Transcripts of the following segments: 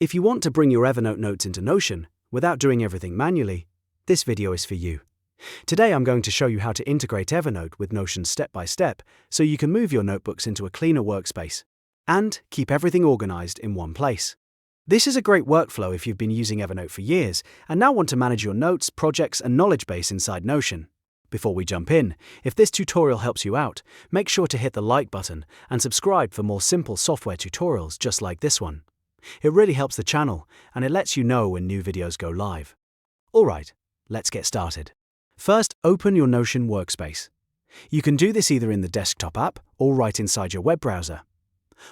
If you want to bring your Evernote notes into Notion without doing everything manually, this video is for you. Today I'm going to show you how to integrate Evernote with Notion step by step so you can move your notebooks into a cleaner workspace and keep everything organized in one place. This is a great workflow if you've been using Evernote for years and now want to manage your notes, projects, and knowledge base inside Notion. Before we jump in, if this tutorial helps you out, make sure to hit the like button and subscribe for more simple software tutorials just like this one. It really helps the channel and it lets you know when new videos go live. Alright, let's get started. First, open your Notion workspace. You can do this either in the desktop app or right inside your web browser.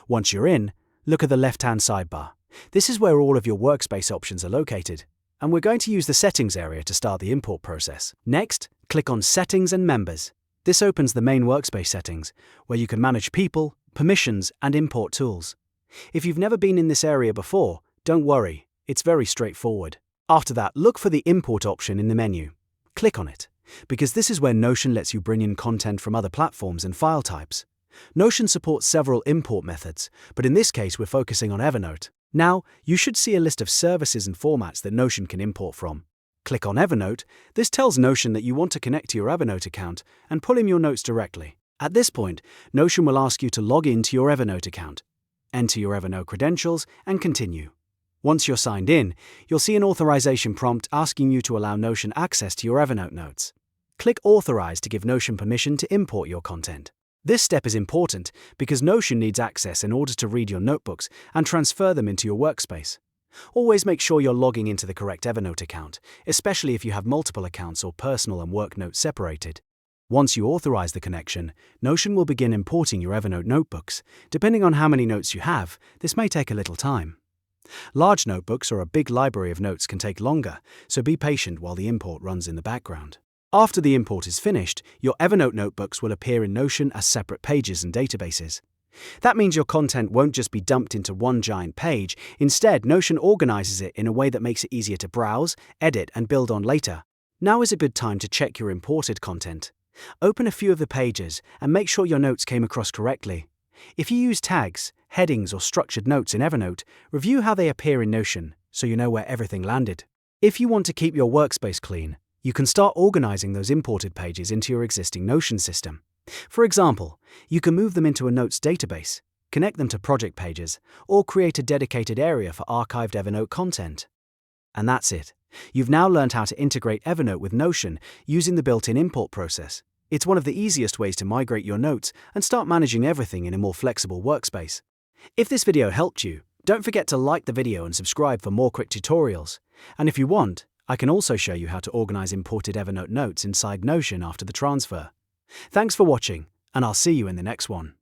Once you're in, look at the left-hand sidebar. This is where all of your workspace options are located, and we're going to use the Settings area to start the import process. Next, click on Settings and Members. This opens the main workspace settings, where you can manage people, permissions, and import tools. If you've never been in this area before, don't worry, it's very straightforward. After that, look for the Import option in the menu. Click on it, because this is where Notion lets you bring in content from other platforms and file types. Notion supports several import methods, but in this case we're focusing on Evernote. Now, you should see a list of services and formats that Notion can import from. Click on Evernote. This tells Notion that you want to connect to your Evernote account and pull in your notes directly. At this point, Notion will ask you to log in to your Evernote account, enter your Evernote credentials, and continue. Once you're signed in, you'll see an authorization prompt asking you to allow Notion access to your Evernote notes. Click Authorize to give Notion permission to import your content. This step is important because Notion needs access in order to read your notebooks and transfer them into your workspace. Always make sure you're logging into the correct Evernote account, especially if you have multiple accounts or personal and work notes separated. Once you authorize the connection, Notion will begin importing your Evernote notebooks. Depending on how many notes you have, this may take a little time. Large notebooks or a big library of notes can take longer, so be patient while the import runs in the background. After the import is finished, your Evernote notebooks will appear in Notion as separate pages and databases. That means your content won't just be dumped into one giant page. Instead, Notion organizes it in a way that makes it easier to browse, edit, and build on later. Now is a good time to check your imported content. Open a few of the pages and make sure your notes came across correctly. If you use tags, headings, or structured notes in Evernote, review how they appear in Notion so you know where everything landed. If you want to keep your workspace clean, you can start organizing those imported pages into your existing Notion system. For example, you can move them into a notes database, connect them to project pages, or create a dedicated area for archived Evernote content. And that's it. You've now learned how to integrate Evernote with Notion using the built-in import process. It's one of the easiest ways to migrate your notes and start managing everything in a more flexible workspace. If this video helped you, don't forget to like the video and subscribe for more quick tutorials. And if you want, I can also show you how to organize imported Evernote notes inside Notion after the transfer. Thanks for watching, and I'll see you in the next one.